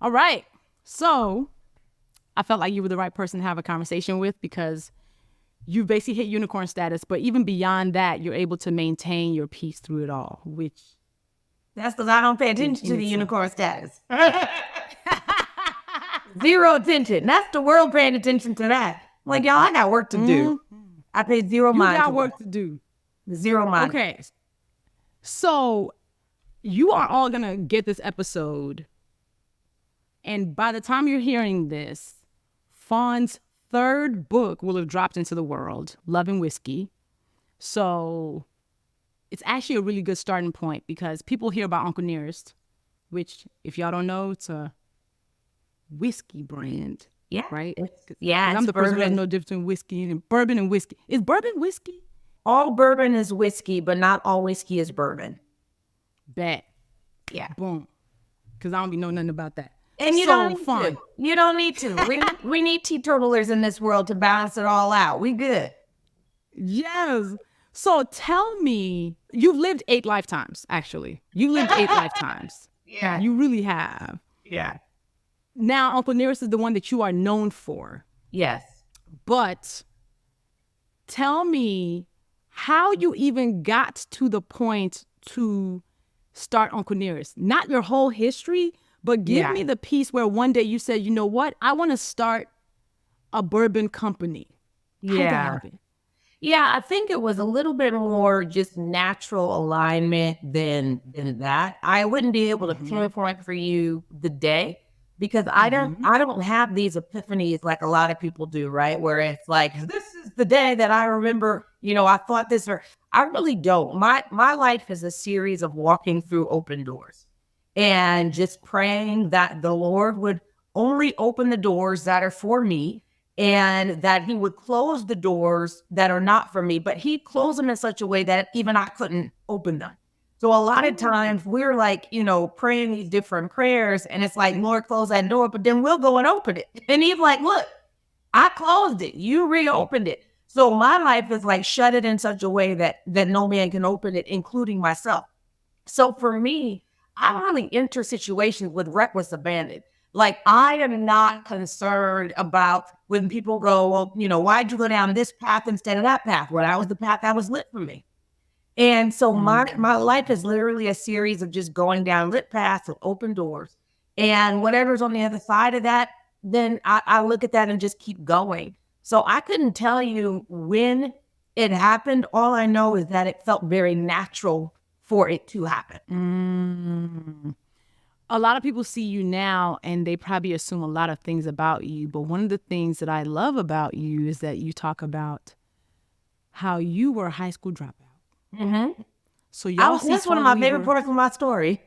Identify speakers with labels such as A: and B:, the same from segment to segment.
A: All right. So I felt like you were the right person to have a conversation with because you basically hit unicorn status, but even beyond that, you're able to maintain your peace through it all, which
B: that's because I don't pay attention to the unicorn status. Zero attention. That's the world paying attention to that. Like, y'all, I got work to do. I pay zero mind.
A: You got work to do.
B: Zero mind.
A: Okay. So you are all going to get this episode. And by the time you're hearing this, Fawn's third book will have dropped into the world, Love and Whiskey. So it's actually a really good starting point because people hear about Uncle Nearest, which, if y'all don't know, it's a whiskey brand.
B: Yeah.
A: Right?
B: Yeah.
A: I'm the person who has no difference between whiskey and bourbon and whiskey. Is bourbon whiskey?
B: All bourbon is whiskey, but not all whiskey is bourbon.
A: Bet.
B: Yeah.
A: Boom. Because I don't be know nothing about that.
B: And you don't need to. You don't need to. We need teetotalers in this world to balance it all out. We good.
A: Yes. So tell me, you've lived 8 lifetimes, actually. You lived 8 lifetimes.
B: Yeah.
A: You really have.
B: Yeah.
A: Now, Uncle Nearest is the one that you are known for.
B: Yes.
A: But tell me how you even got to the point to start Uncle Nearest. Not your whole history, but give me the piece where one day you said, you know what? I want to start a bourbon company. How did that happen?
B: Yeah, I think it was a little bit more just natural alignment than that. I wouldn't be able to pinpoint for you the day because I don't have these epiphanies like a lot of people do, right? Where it's like, this is the day that I remember, I thought this, or I really don't. My life is a series of walking through open doors and just praying that the Lord would only open the doors that are for me and that he would close the doors that are not for me, but he'd close them in such a way that even I couldn't open them. So a lot of times we're like, praying these different prayers and it's like, Lord, close that door, but then we'll go and open it. And he's like, look, I closed it. You reopened it. So my life is like shut it in such a way that no man can open it, including myself. So for me, I really enter situations with reckless abandon. Like, I am not concerned about when people go, well, why'd you go down this path instead of that path? Well, that was the path that was lit for me. And so my life is literally a series of just going down lit paths and open doors. And whatever's on the other side of that, then I look at that and just keep going. So I couldn't tell you when it happened. All I know is that it felt very natural for it to happen.
A: A lot of people see you now and they probably assume a lot of things about you. But one of the things that I love about you is that you talk about how you were a high school dropout.
B: Mm-hmm.
A: So y'all
B: that's one of my favorite parts of my story.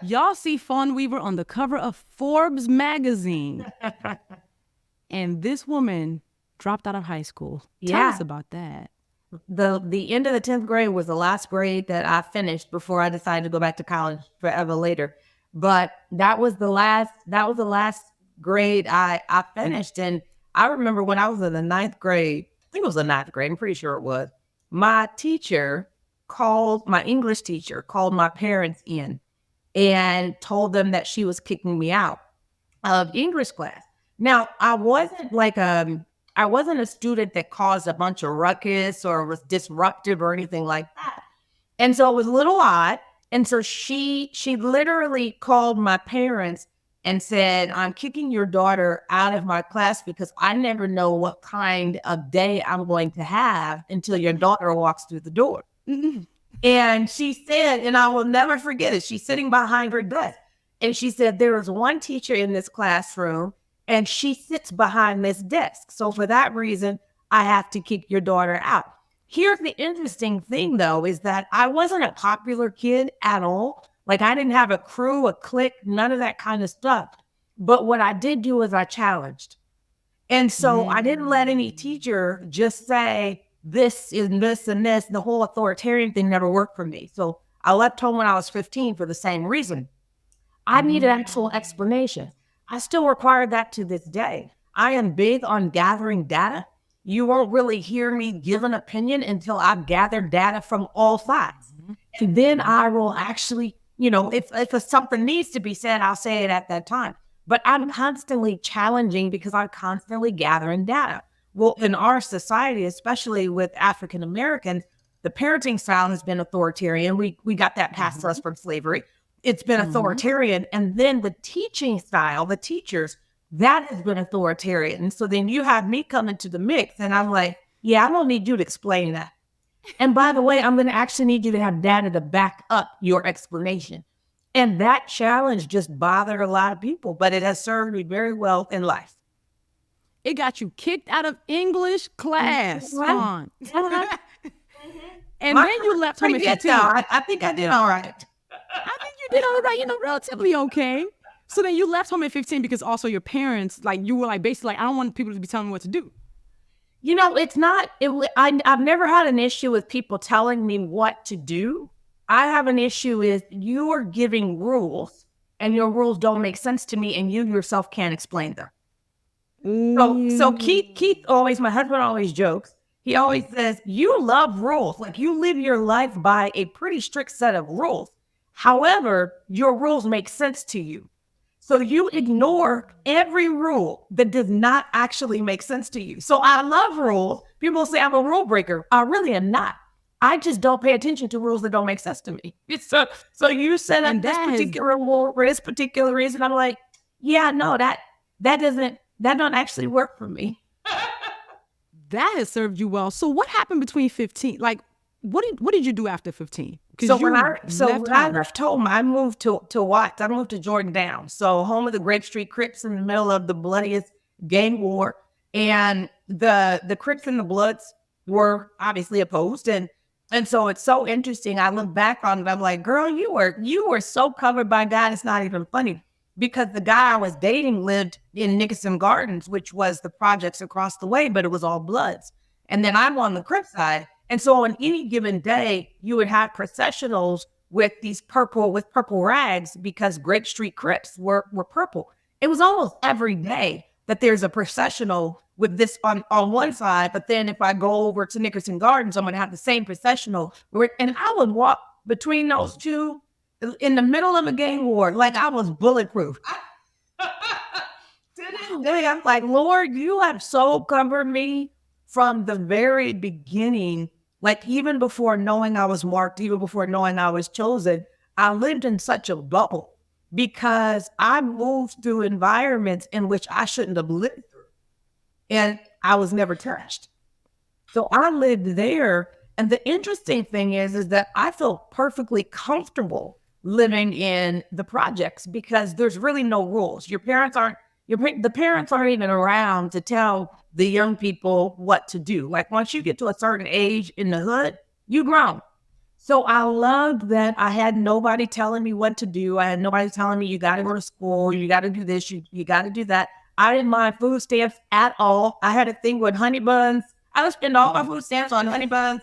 A: Y'all see Fawn Weaver on the cover of Forbes magazine. And this woman dropped out of high school. Tell us about that.
B: The end of the 10th grade was the last grade that I finished before I decided to go back to college forever later. But that was the last grade I finished. And I remember when I was in the 9th grade, I think it was the 9th grade, I'm pretty sure it was, my English teacher called my parents in and told them that she was kicking me out of English class. Now, I wasn't a student that caused a bunch of ruckus or was disruptive or anything like that. And so it was a little odd. And so she literally called my parents and said, I'm kicking your daughter out of my class because I never know what kind of day I'm going to have until your daughter walks through the door. Mm-hmm. And she said, and I will never forget it, she's sitting behind her desk. And she said, there is one teacher in this classroom and she sits behind this desk. So for that reason, I have to kick your daughter out. Here's the interesting thing, though, is that I wasn't a popular kid at all. Like, I didn't have a crew, a clique, none of that kind of stuff. But what I did do is I challenged. And so I didn't let any teacher just say, this is this and this. The whole authoritarian thing never worked for me. So I left home when I was 15 for the same reason. I needed actual explanation. I still require that to this day. I am big on gathering data. You won't really hear me give an opinion until I've gathered data from all sides. And then I will actually, if something needs to be said, I'll say it at that time. but I'm constantly challenging because I'm constantly gathering data. Well, in our society, especially with African Americans, the parenting style has been authoritarian. We got that passed to us from slavery. It's been authoritarian. And then the teaching style, the teachers, that has been authoritarian. And so then you have me come into the mix and I'm like, yeah, I don't need you to explain that. And by the way, I'm going to actually need you to have data to back up your explanation. And that challenge just bothered a lot of people, but it has served me very well in life.
A: It got you kicked out of English class, Fawn. And then you left home at 15.
B: I think I did all right.
A: I think you did all right, relatively okay. So then you left home at 15 because also your parents, you were basically I don't want people to be telling me what to do.
B: It's not, I've never had an issue with people telling me what to do. I have an issue with you are giving rules and your rules don't make sense to me and you yourself can't explain them. So Keith always, my husband always jokes. He always says, you love rules. You live your life by a pretty strict set of rules. However, your rules make sense to you. So you ignore every rule that does not actually make sense to you. So I love rules. People say I'm a rule breaker. I really am not. I just don't pay attention to rules that don't make sense to me. So you set up this particular rule for this particular reason. I'm like, yeah, no, that don't actually work for me.
A: That has served you well. So what happened between 15? What did you do after 15?
B: So when I left home, I moved to Watts. I moved to Jordantown. So home of the Grape Street Crips in the middle of the bloodiest gang war. And the Crips and the Bloods were obviously opposed. And so it's so interesting. I look back on it. I'm like, girl, you were so covered by God. It's not even funny. Because the guy I was dating lived in Nickerson Gardens, which was the projects across the way, but it was all Bloods. And then I'm on the Crip side. And so on any given day, you would have processionals with purple rags because Grape Street Crips were purple. It was almost every day that there's a processional with this on one side. But then if I go over to Nickerson Gardens, I'm going to have the same processional. And I would walk between those two in the middle of a gang war like I was bulletproof. To this day, I'm like, Lord, you have so covered me from the very beginning. Even before knowing I was marked, even before knowing I was chosen, I lived in such a bubble because I moved through environments in which I shouldn't have lived through. And I was never touched. So I lived there. And the interesting thing is that I feel perfectly comfortable living in the projects because there's really no rules. The parents aren't even around to tell the young people what to do. Once you get to a certain age in the hood, you grown. So I loved that I had nobody telling me what to do. I had nobody telling me you got to go to school, you got to do this, you got to do that. I didn't mind food stamps at all. I had a thing with honey buns. I would spend all my food stamps on honey buns.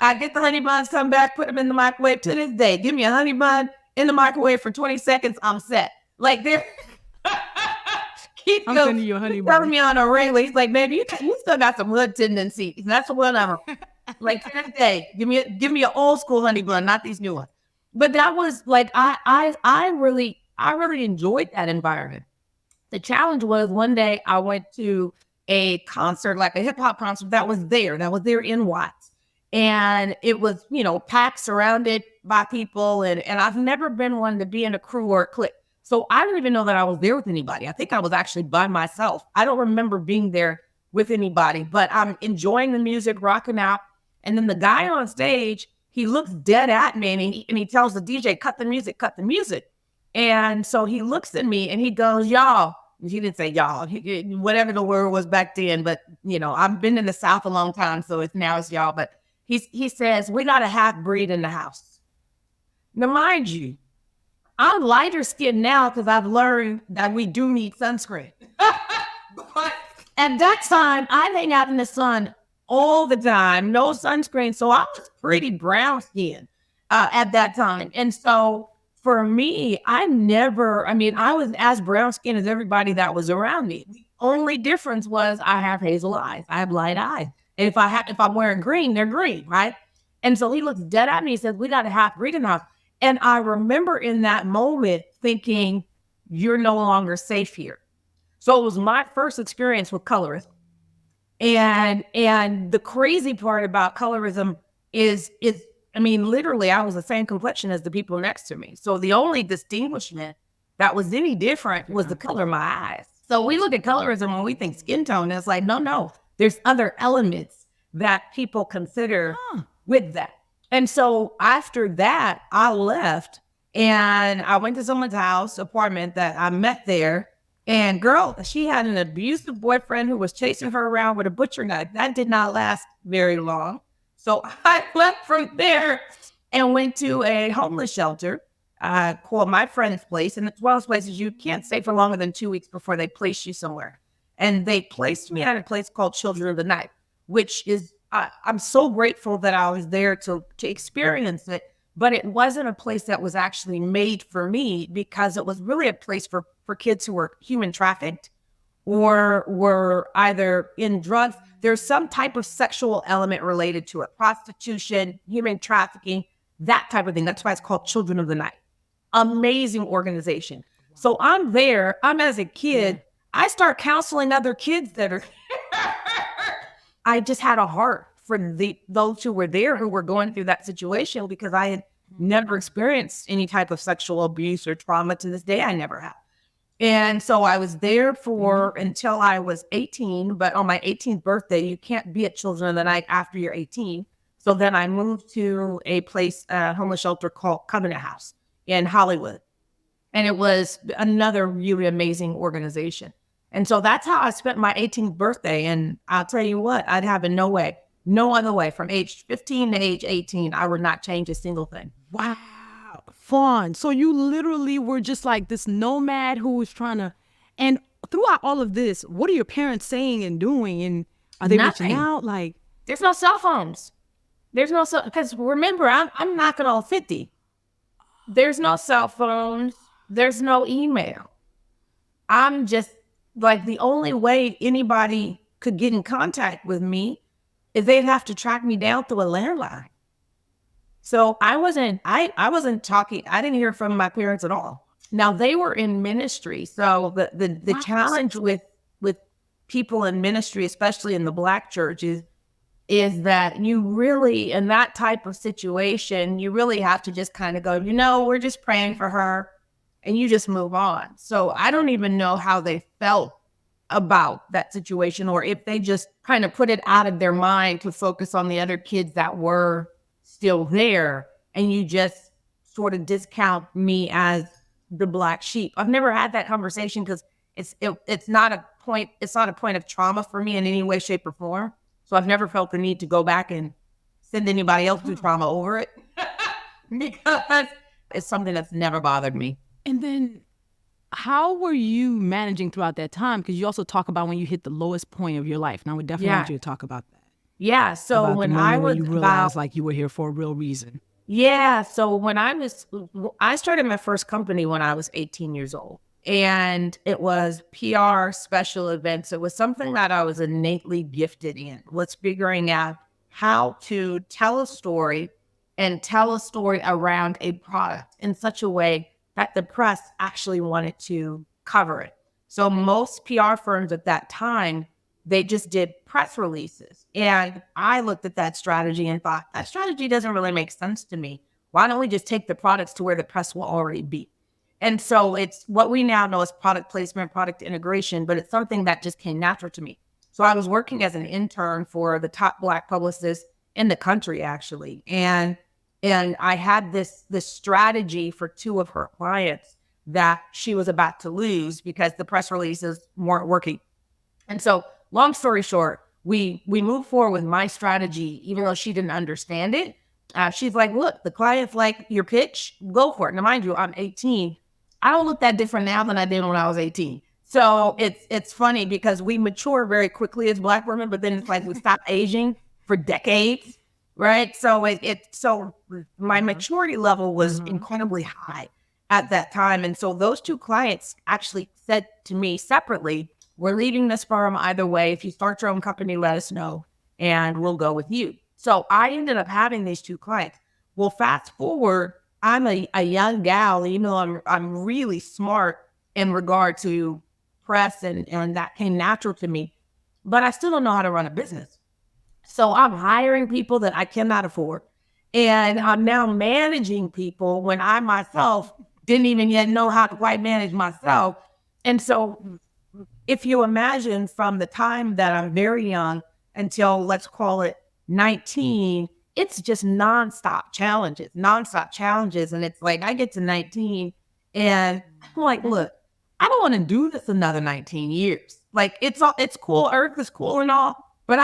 B: I get the honey buns, come back, put them in the microwave. To this day, give me a honey bun in the microwave for 20 seconds, I'm set. They're...
A: I'm sending you a honey bun.
B: Telling me on a regular, he's like, baby, you still got some hood tendencies. That's what I'm to this day. Give me an old school honey bun, not these new ones. But that was I really enjoyed that environment. The challenge was one day I went to a concert, a hip hop concert that was there in Watts. And it was, packed, surrounded by people. And I've never been one to be in a crew or a clique. So I don't even know that I was there with anybody. I think I was actually by myself. I don't remember being there with anybody, but I'm enjoying the music, rocking out. And then the guy on stage, he looks dead at me and he tells the DJ, cut the music. And so he looks at me and he goes, y'all. He didn't say y'all, whatever the word was back then. But, I've been in the South a long time, so it's y'all. But he says, we got a half-breed in the house. Now, mind you, I'm lighter skinned now because I've learned that we do need sunscreen. But at that time, I hang out in the sun all the time, no sunscreen. So I was pretty brown skinned at that time. And so for me, I was as brown skinned as everybody that was around me. The only difference was I have hazel eyes. I have light eyes. And if I'm wearing green, they're green, right? And so he looks dead at me and says, we got a half breed in the house. And I remember in that moment thinking, you're no longer safe here. So it was my first experience with colorism. And the crazy part about colorism is I mean, literally, I was the same complexion as the people next to me. So the only distinguishment that was any different was the color of my eyes. So we look at colorism when we think skin tone. It's like, no, there's other elements that people consider with that. And so after that, I left and I went to someone's house, apartment that I met there. And girl, she had an abusive boyfriend who was chasing her around with a butcher knife. That did not last very long. So I left from there and went to a homeless shelter called My Friend's Place. And it's one of those places you can't stay for longer than 2 weeks before they place you somewhere. And they placed me at a place called Children of the Night, which is, I'm so grateful that I was there to experience it. But it wasn't a place that was actually made for me, because it was really a place for kids who were human trafficked or were either in drugs. There's some type of sexual element related to it, prostitution, human trafficking, that type of thing. That's why it's called Children of the Night. Amazing organization. So I'm there. I'm as a kid. I start counseling other kids that are. I just had a heart for those who were there who were going through that situation, because I had never experienced any type of sexual abuse or trauma. To this day, I never have. And so I was there for until I was 18, but on my 18th birthday, you can't be at Children of the Night after you're 18. So then I moved to a place, a homeless shelter called Covenant House in Hollywood. And it was another really amazing organization. And so that's how I spent my 18th birthday. And I'll tell you what, I'd have it no other way. From age 15 to age 18, I would not change a single thing.
A: Wow. Fawn. So you literally were just like this nomad who was trying to, and throughout all of this, what are your parents saying and doing? And are they reaching out? Like,
B: there's no cell phones. Because remember, I'm knocking on 50. There's no cell phones. There's no email. I'm just like, the only way anybody could get in contact with me is they'd have to track me down through a landline. So I wasn't talking. I didn't hear from my parents at all. Now they were in ministry. So the challenge with people in ministry, especially in the Black churches, is that you really, in that type of situation, you really have to just kind of go, we're just praying for her, and you just move on. So I don't even know how they felt about that situation, or if they just kind of put it out of their mind to focus on the other kids that were still there, and you just sort of discount me as the Black sheep. I've never had that conversation, because it's not a point of trauma for me in any way, shape, or form. So I've never felt the need to go back and send anybody else through trauma over it, because it's something that's never bothered me.
A: And then how were you managing throughout that time? Because you also talk about when you hit the lowest point of your life. And I would definitely want you to talk about that.
B: Yeah. So
A: about
B: when I was
A: you realized like you were here for a real reason.
B: Yeah. So when I started my first company when I was 18 years old, and it was PR special events. It was something that I was innately gifted in, was figuring out how to tell a story and tell a story around a product in such a way that the press actually wanted to cover it. So most PR firms at that time, they just did press releases. And I looked at that strategy and thought, that strategy doesn't really make sense to me. Why don't we just take the products to where the press will already be? And so it's what we now know as product placement, product integration, but it's something that just came natural to me. So I was working as an intern for the top Black publicist in the country, actually. And I had this strategy for two of her clients that she was about to lose because the press releases weren't working. And so long story short, we moved forward with my strategy, even though she didn't understand it. She's like, look, the clients like your pitch, go for it. Now, mind you, I'm 18. I don't look that different now than I did when I was 18. So it's funny because we mature very quickly as Black women, but then it's like we stop aging for decades, right? So so my maturity level was incredibly high at that time. And so those two clients actually said to me separately, we're leaving this firm either way. If you start your own company, let us know and we'll go with you. So I ended up having these two clients. Well, fast forward, I'm a young gal, even though I'm really smart in regard to press, and that came natural to me. But I still don't know how to run a business. So I'm hiring people that I cannot afford. And I'm now managing people when I myself didn't even yet know how to quite manage myself. And so if you imagine from the time that I'm very young until, let's call it 19, it's just nonstop challenges. And it's like I get to 19 and I'm like, look, I don't want to do this another 19 years. Like it's cool. Earth is cool and all, but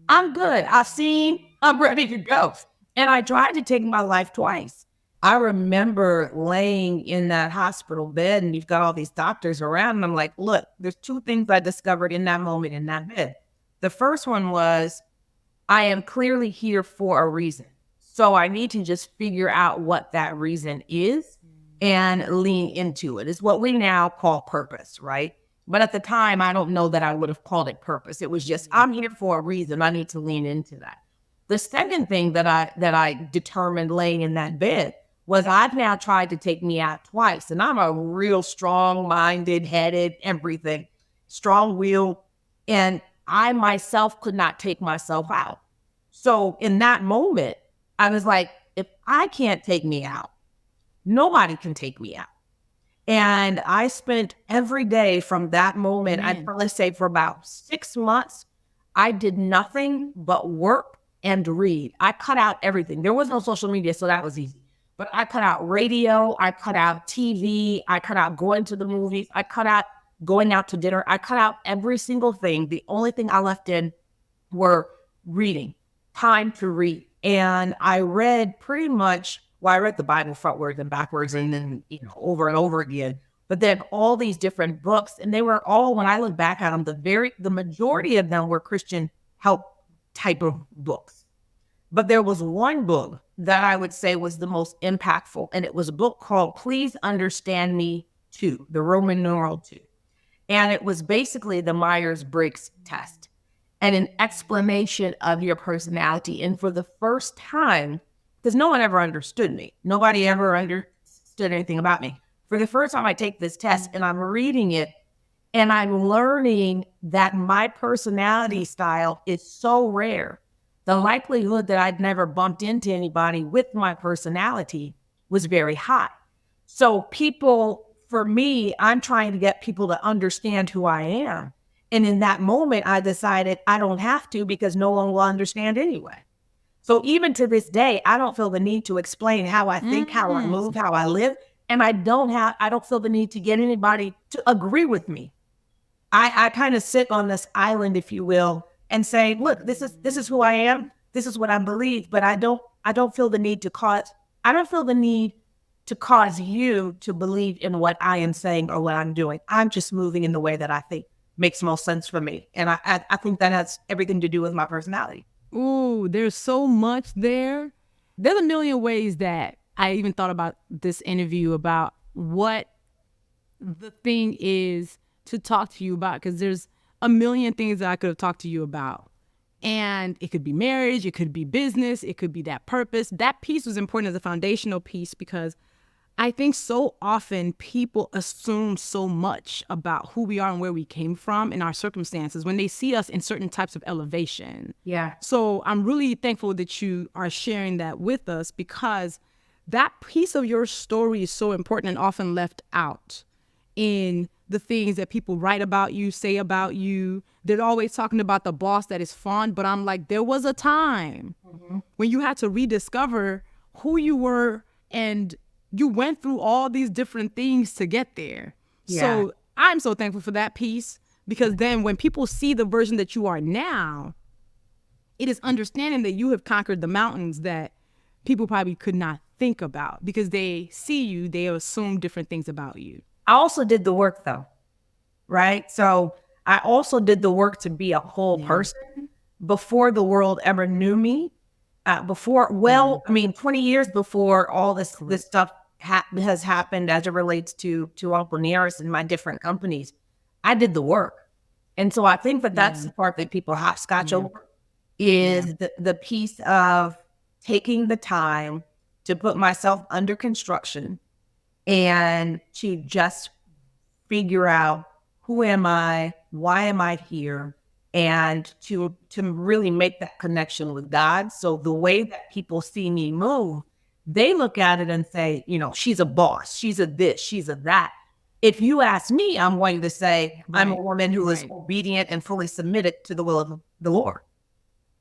B: I'm good. I'm ready to go. And I tried to take my life twice. I remember laying in that hospital bed and you've got all these doctors around and I'm like, look, there's two things I discovered in that moment in that bed. The first one was, I am clearly here for a reason. So I need to just figure out what that reason is and lean into it. It's what we now call purpose, right? But at the time, I don't know that I would have called it purpose. It was just, I'm here for a reason. I need to lean into that. The second thing that I determined laying in that bed was I've now tried to take me out twice. And I'm a real strong-minded, headed, everything, strong-willed. And I myself could not take myself out. So in that moment, I was like, if I can't take me out, nobody can take me out. And I spent every day from that moment, I'd probably say for about 6 months, I did nothing but work and read. I cut out everything. There was no social media, so that was easy. But I cut out radio, I cut out TV, I cut out going to the movies, I cut out going out to dinner, I cut out every single thing. The only thing I left in were reading, time to read. And I read pretty much, well, I read the Bible frontwards and backwards and then, over and over again. But then all these different books, and they were all, when I look back at them, the majority of them were Christian help type of books. But there was one book that I would say was the most impactful, and it was a book called Please Understand Me 2, the Roman numeral 2. And it was basically the Myers-Briggs test and an explanation of your personality. And for the first time, because no one ever understood me, nobody ever understood anything about me. For the first time, I take this test and I'm reading it and I'm learning that my personality style is so rare. The likelihood that I'd never bumped into anybody with my personality was very high. So for me, I'm trying to get people to understand who I am. And in that moment, I decided I don't have to because no one will understand anyway. So even to this day, I don't feel the need to explain how I think, how I move, how I live. And I don't feel the need to get anybody to agree with me. I kind of sit on this island, if you will, and say, look, this is who I am. This is what I believe, but I don't feel the need to cause you to believe in what I am saying or what I'm doing. I'm just moving in the way that I think makes most sense for me. And I think that has everything to do with my personality.
A: Ooh, there's so much there. There's a million ways that I even thought about this interview about what the thing is to talk to you about, because there's a million things that I could have talked to you about. And it could be marriage, it could be business, it could be that purpose. That piece was important as a foundational piece because I think so often people assume so much about who we are and where we came from and our circumstances when they see us in certain types of elevation.
B: Yeah.
A: So I'm really thankful that you are sharing that with us, because that piece of your story is so important and often left out in the things that people write about you, say about you. They're always talking about the boss that is Fawn, but I'm like, there was a time when you had to rediscover who you were, and you went through all these different things to get there. Yeah. So I'm so thankful for that piece, because then when people see the version that you are now, it is understanding that you have conquered the mountains that people probably could not think about, because they see you, they assume different things about you.
B: I also did the work though, right? So I also did the work to be a whole person before the world ever knew me. 20 years before all this stuff has happened as it relates to Uncle Nearest and my different companies, I did the work. And so I think that that's the part that people hopscotch over is the piece of taking the time to put myself under construction and to just figure out who am I, why am I here, and to really make that connection with God. So the way that people see me move, they look at it and say, you know, she's a boss, she's a this, she's a that. If you ask me, I'm going to say, I'm a woman who is obedient and fully submitted to the will of the Lord.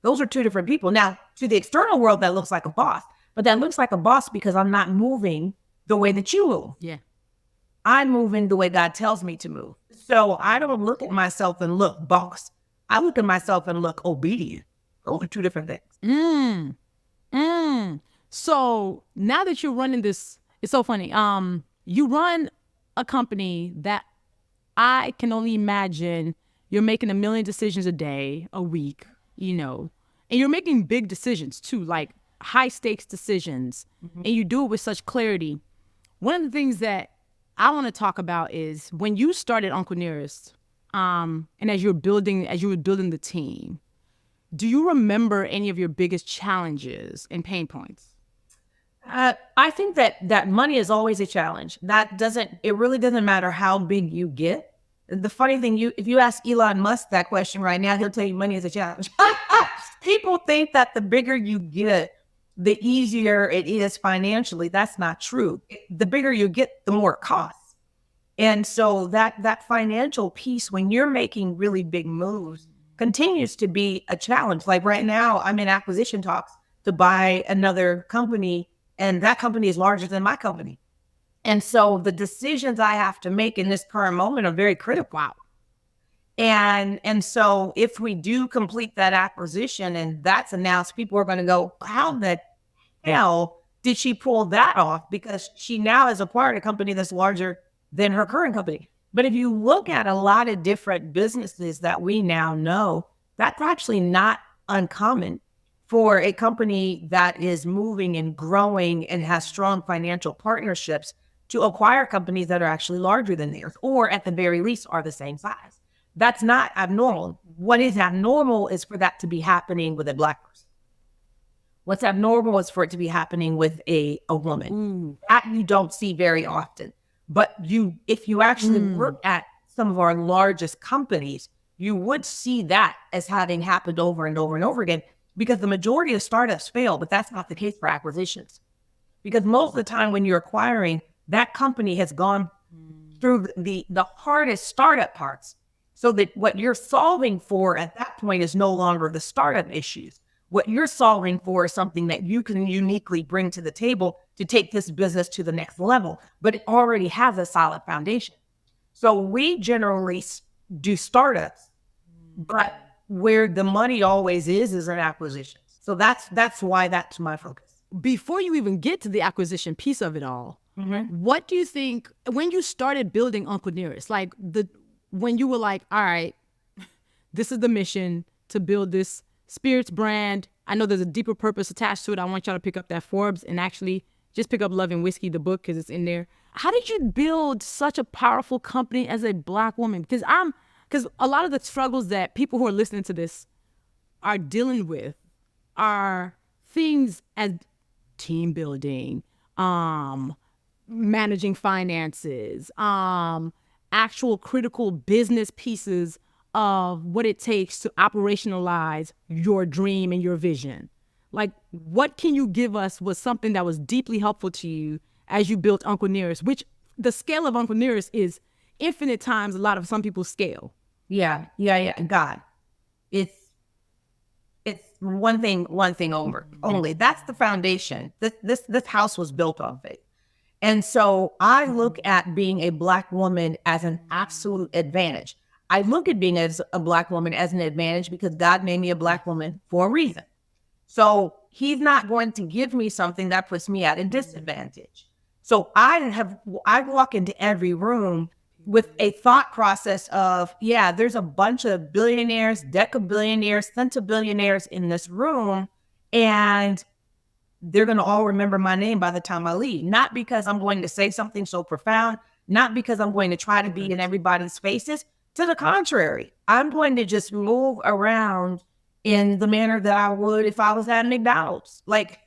B: Those are two different people. Now, to the external world, that looks like a boss, but that looks like a boss because I'm not moving the way that you move.
A: Yeah.
B: I'm moving the way God tells me to move. So I don't look at myself and look boss. I look at myself and look obedient. Those are two different things.
A: So now that you're running this, it's so funny. You run a company that I can only imagine you're making 1 million decisions a day, a week, you know, and you're making big decisions too, like high stakes decisions, and you do it with such clarity. One of the things that I want to talk about is when you started Uncle Nearest, and as you were building the team, do you remember any of your biggest challenges and pain points?
B: I think that money is always a challenge. It really doesn't matter how big you get. The funny thing, if you ask Elon Musk that question right now, he'll tell you money is a challenge. People think that the bigger you get, the easier it is financially. That's not true. The bigger you get, the more it costs. And so that financial piece, when you're making really big moves, continues to be a challenge. Like right now, I'm in acquisition talks to buy another company, and that company is larger than my company. And so the decisions I have to make in this current moment are very critical.
A: Wow.
B: And so if we do complete that acquisition and that's announced, people are going to go, how the hell did she pull that off? Because she now has acquired a company that's larger than her current company. But if you look at a lot of different businesses that we now know, that's actually not uncommon for a company that is moving and growing and has strong financial partnerships to acquire companies that are actually larger than theirs, or at the very least are the same size. That's not abnormal. What is abnormal is for that to be happening with a Black person. What's abnormal is for it to be happening with a woman. That you don't see very often. But if you actually look at some of our largest companies, you would see that as having happened over and over and over again, because the majority of startups fail, but that's not the case for acquisitions. Because most of the time when you're acquiring, that company has gone through the hardest startup parts, so that what you're solving for at that point is no longer the startup issues. What you're solving for is something that you can uniquely bring to the table to take this business to the next level, but it already has a solid foundation. So we generally do startups, but where the money always is in acquisitions. So that's why that's my focus.
A: Before you even get to the acquisition piece of it all, what do you think, when you started building Uncle Nearest, like when you were like, all right, this is the mission to build this spirits brand. I know there's a deeper purpose attached to it. I want y'all to pick up that Forbes and actually just pick up Love and Whiskey, the book, because it's in there. How did you build such a powerful company as a Black woman? Because a lot of the struggles that people who are listening to this are dealing with are things as team building, managing finances, actual critical business pieces of what it takes to operationalize your dream and your vision. Like, what can you give us was something that was deeply helpful to you as you built Uncle Nearest, which the scale of Uncle Nearest is infinite times a lot of some people's scale.
B: Yeah. God, it's one thing over only. That's the foundation. This house was built on faith. And so I look at being a Black woman as an absolute advantage. I look at being as a Black woman as an advantage because God made me a Black woman for a reason. So he's not going to give me something that puts me at a disadvantage. So I walk into every room with a thought process of, yeah, there's a bunch of billionaires, decabillionaires, centabillionaires in this room, and they're going to all remember my name by the time I leave. Not because I'm going to say something so profound, not because I'm going to try to be in everybody's faces. To the contrary, I'm going to just move around in the manner that I would if I was at McDonald's. Like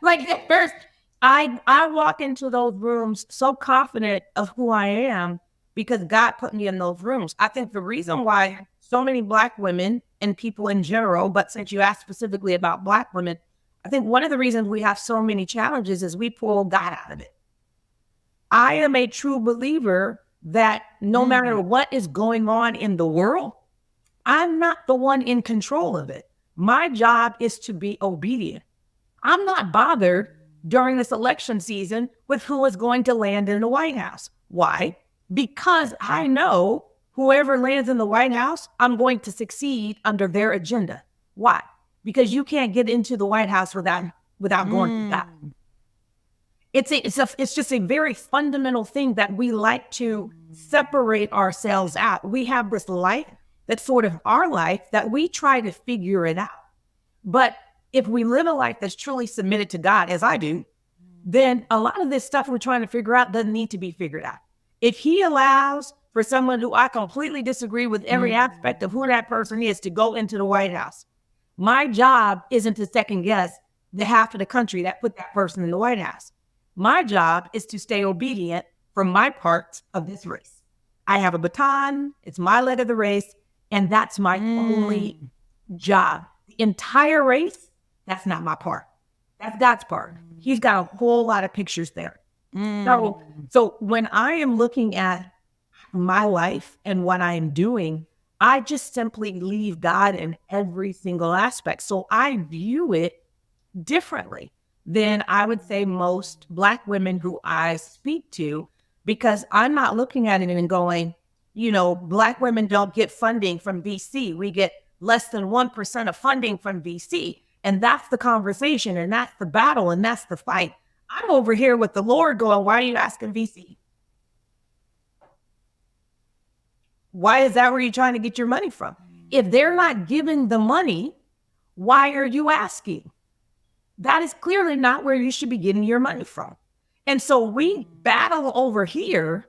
B: at first, I walk into those rooms so confident of who I am because God put me in those rooms. I think the reason why so many Black women and people in general, but since you asked specifically about Black women, I think one of the reasons we have so many challenges is we pull God out of it. I am a true believer that no matter what is going on in the world, I'm not the one in control of it. My job is to be obedient. I'm not bothered during this election season with who is going to land in the White House. Why? Because I know whoever lands in the White House, I'm going to succeed under their agenda. Why? Because you can't get into the White House without going through God. It's just a very fundamental thing that we like to separate ourselves out. We have this life that's sort of our life that we try to figure it out. But if we live a life that's truly submitted to God, as I do, then a lot of this stuff we're trying to figure out doesn't need to be figured out. If he allows for someone who I completely disagree with every aspect of who that person is to go into the White House, my job isn't to second guess the half of the country that put that person in the White House. My job is to stay obedient for my part of this race. I have a baton, it's my leg of the race, and that's my only job. The entire race, that's not my part. That's God's part. He's got a whole lot of pictures there. So when I am looking at my life and what I am doing, I just simply leave God in every single aspect. So I view it differently than I would say most Black women who I speak to, because I'm not looking at it and going, Black women don't get funding from VC. We get less than 1% of funding from VC. And that's the conversation, and that's the battle, and that's the fight. I'm over here with the Lord going, why are you asking VC? Why is that where you're trying to get your money from? If they're not giving the money, why are you asking? That is clearly not where you should be getting your money from. And so we battle over here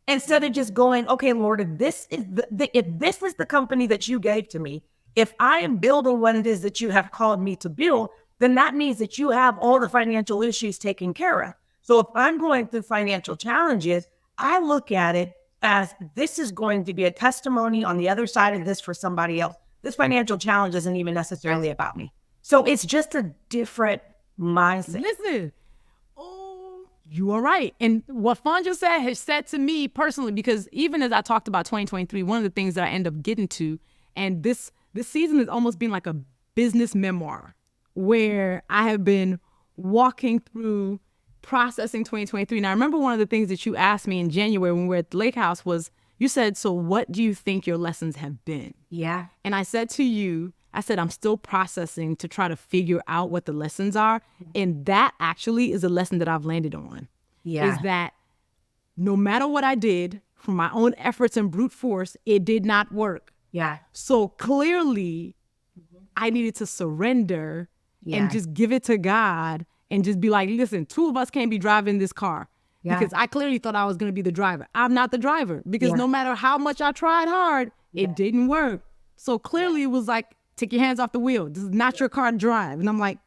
B: instead of just going, okay, Lord, if this is the company that you gave to me, if I am building what it is that you have called me to build, then that means that you have all the financial issues taken care of. So if I'm going through financial challenges, I look at it as this is going to be a testimony on the other side of this for somebody else. This financial challenge isn't even necessarily about me. So it's just a different mindset.
A: Listen, you are right. And what Fawn just said has said to me personally, because even as I talked about 2023, one of the things that I end up getting to, and this season has almost been like a business memoir where I have been walking through processing 2023. And I remember one of the things that you asked me in January when we were at the lake house was, you said, so what do you think your lessons have been?
B: Yeah.
A: And I said to you, I'm still processing to try to figure out what the lessons are. And that actually is a lesson that I've landed on.
B: Yeah.
A: Is that no matter what I did from my own efforts and brute force, it did not work.
B: Yeah.
A: So clearly I needed to surrender and just give it to God and just be like, listen, two of us can't be driving this car. Yeah. Because I clearly thought I was going to be the driver. I'm not the driver because no matter how much I tried hard, it didn't work. So clearly it was like, take your hands off the wheel. This is not your car to drive. And I'm like,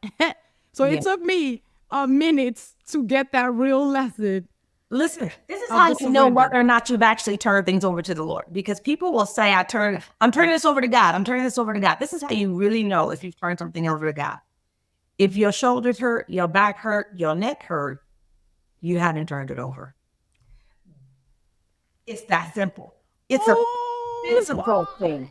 A: so it took me a minute to get that real lesson.
B: Listen, this is how you know whether or not you've actually turned things over to the Lord. Because people will say, I'm turning this over to God. I'm turning this over to God. This is how you really know if you've turned something over to God. If your shoulders hurt, your back hurt, your neck hurt, you haven't turned it over. It's that simple. It's a physical thing.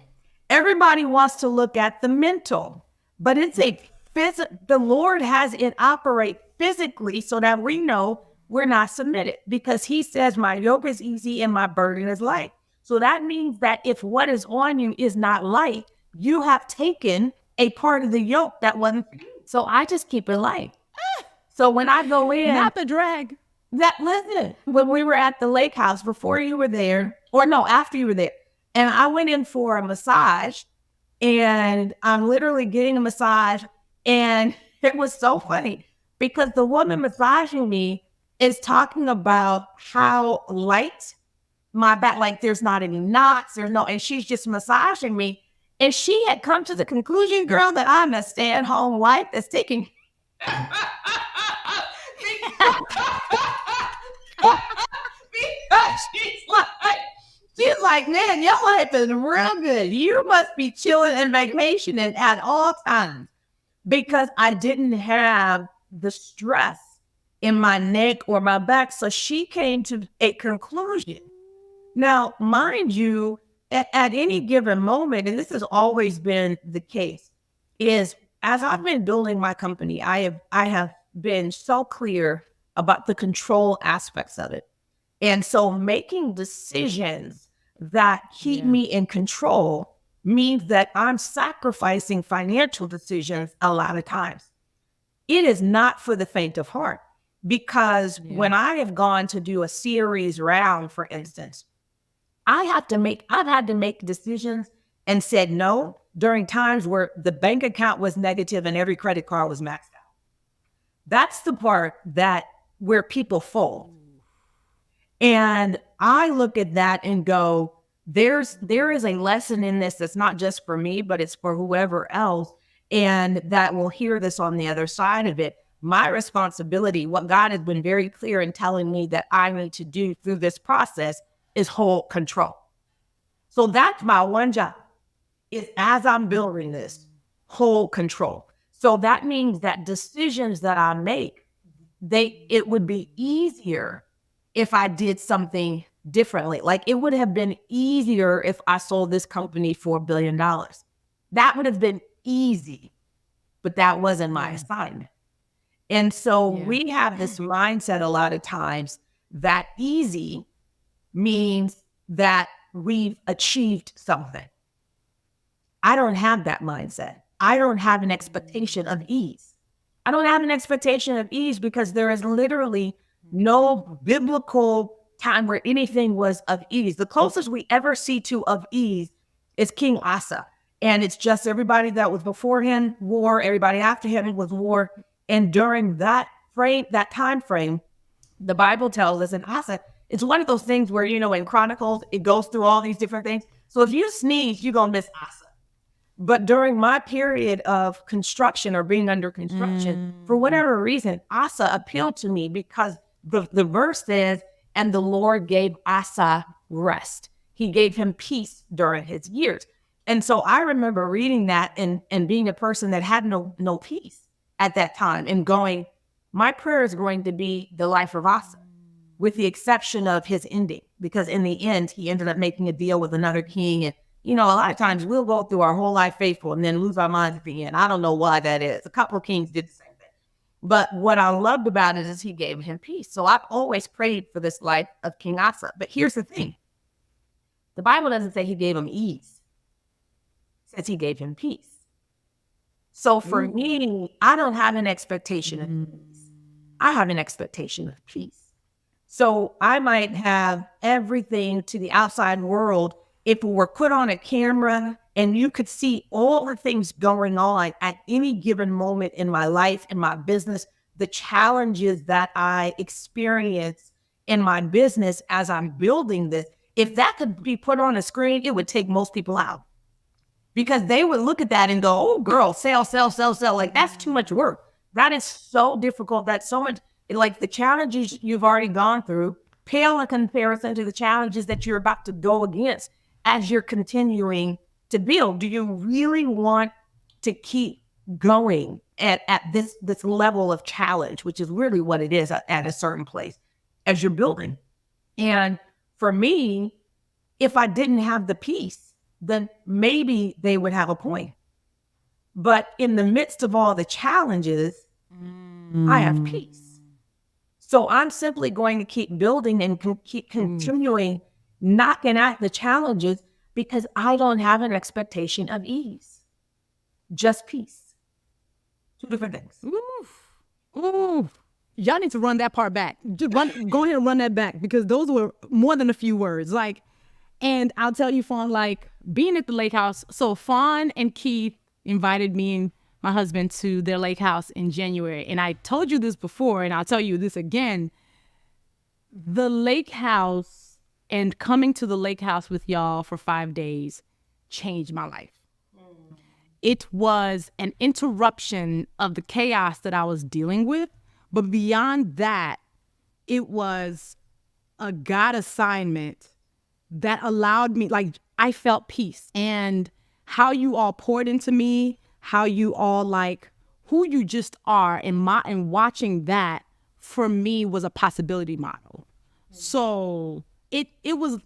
B: Everybody wants to look at the mental, but it's the Lord has it operate physically so that we know we're not submitted, because he says my yoke is easy and my burden is light. So that means that if what is on you is not light, you have taken a part of the yoke that wasn't for you. So I just keep it light. So when I go in,
A: not the drag.
B: Listen, when we were at the lake house before you were there, or no, after you were there, and I went in for a massage, and I'm literally getting a massage, and it was so funny because the woman massaging me is talking about how light my back, like there's not any knots, and she's just massaging me. And she had come to the conclusion, girl, that I'm a stay-at-home wife that's taking because she's like, man, your life is real good. You must be chilling and vacationing at all times, because I didn't have the stress in my neck or my back. So she came to a conclusion. Now, mind you, at any given moment, and this has always been the case, is as I've been building my company, I have been so clear about the control aspects of it. And so making decisions that keep me in control means that I'm sacrificing financial decisions a lot of times. It is not for the faint of heart, because when I have gone to do a series round, for instance, I've had to make decisions and said no during times where the bank account was negative and every credit card was maxed out. That's the part where people fold. And I look at that and go, there is a lesson in this that's not just for me, but it's for whoever else, and that will hear this on the other side of it. My responsibility, what God has been very clear in telling me that I need to do through this process, is hold control. So that's my one job, is as I'm building this, hold control. So that means that decisions that I make, it would be easier if I did something differently. Like, it would have been easier if I sold this company for $1 billion. That would have been easy, but that wasn't my assignment. And so we have this mindset a lot of times that easy means that we've achieved something. I don't have that mindset. I don't have an expectation of ease. I don't have an expectation of ease because there is literally no biblical time where anything was of ease. The closest we ever see to of ease is King Asa. And it's just everybody that was before him, war, everybody after him was war. And during that time frame, the Bible tells us in Asa, it's one of those things where, in Chronicles, it goes through all these different things. So if you sneeze, you're going to miss Asa. But during my period of construction or being under construction, for whatever reason, Asa appealed to me because the verse says, and the Lord gave Asa rest. He gave him peace during his years. And so I remember reading that and being a person that had no peace at that time and going, my prayer is going to be the life of Asa, with the exception of his ending, because in the end, he ended up making a deal with another king. And, a lot of times we'll go through our whole life faithful and then lose our minds at the end. I don't know why that is. A couple of kings did the same thing. But what I loved about it is he gave him peace. So I've always prayed for this life of King Asa. But here's the thing. The Bible doesn't say he gave him ease. It says he gave him peace. So for me, I don't have an expectation of peace. I have an expectation of peace. So I might have everything to the outside world. If it were put on a camera and you could see all the things going on at any given moment in my life, in my business, the challenges that I experience in my business as I'm building this, if that could be put on a screen, it would take most people out. Because they would look at that and go, oh, girl, sell. Like, that's too much work. That is so difficult. That's so much, like, the challenges you've already gone through pale in comparison to the challenges that you're about to go against as you're continuing to build. Do you really want to keep going at this level of challenge, which is really what it is at a certain place as you're building? And for me, if I didn't have the peace, then maybe they would have a point. But in the midst of all the challenges, I have peace. So I'm simply going to keep building and keep continuing knocking at the challenges because I don't have an expectation of ease. Just peace. Two different things.
A: Ooh. Y'all need to run that part back. Just go ahead and run that back, because those were more than a few words. And I'll tell you, Fawn, being at the lake house. So Fawn and Keith invited me and my husband to their lake house in January. And I told you this before, and I'll tell you this again. The lake house and coming to the lake house with y'all for 5 days changed my life. It was an interruption of the chaos that I was dealing with. But beyond that, it was a God assignment that allowed me, like, I felt peace. And how you all poured into me, how you all, like, who you just are, and watching that for me was a possibility model. So it was,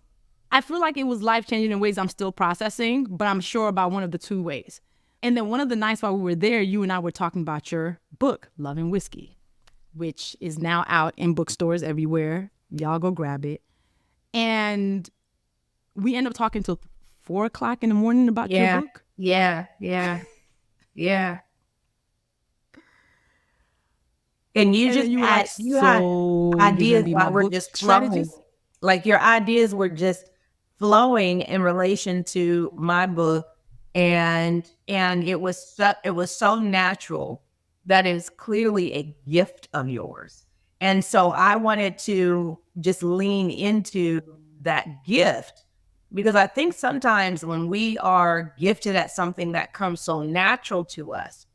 A: I feel like it was life-changing in ways I'm still processing, but I'm sure about one of the two ways. And then one of the nights while we were there, you and I were talking about your book, Love and Whiskey, which is now out in bookstores everywhere. Y'all go grab it. And we end up talking till 4:00 in the morning about your book.
B: Yeah. And you just
A: you
B: had,
A: like,
B: you
A: so
B: had
A: you're
B: ideas
A: gonna be
B: that
A: my
B: were
A: book
B: just flowing.
A: strategist?
B: Like your ideas were just flowing in relation to my book, and it was so natural that is clearly a gift of yours. And so I wanted to just lean into that gift, because I think sometimes when we are gifted at something that comes so natural to us,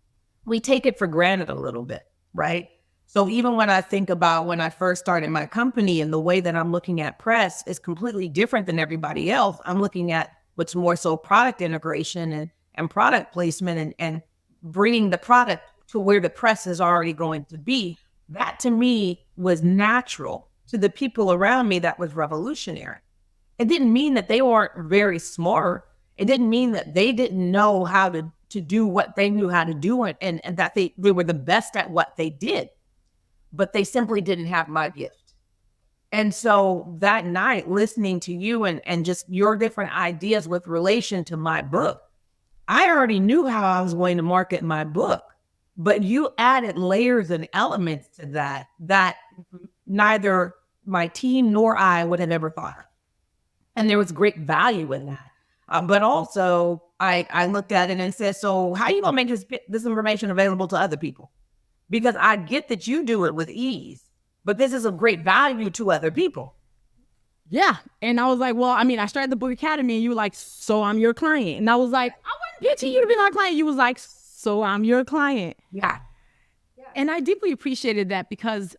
B: we take it for granted a little bit, right? So even when I think about when I first started my company, and the way that I'm looking at press is completely different than everybody else. I'm looking at what's more so product integration and product placement, and bringing the product to where the press is already going to be. That to me was natural. To the people around me, that was revolutionary. It didn't mean that they weren't very smart. It didn't mean that they didn't know how to do what they knew how to do, and that they were the best at what they did. But they simply didn't have my gift. And so that night, listening to you and just your different ideas with relation to my book, I already knew how I was going to market my book, but you added layers and elements to that neither my team nor I would have ever thought of. And there was great value in that. But also, I looked at it and said, so how are you going to make this information available to other people? Because I get that you do it with ease, but this is of great value to other people.
A: Yeah. And I was like, well, I mean, I started the Book Academy, and you were like, so I'm your client. And I was like, I wouldn't pitch you to be my client. You was like, so I'm your client.
B: Yeah.
A: And I deeply appreciated that, because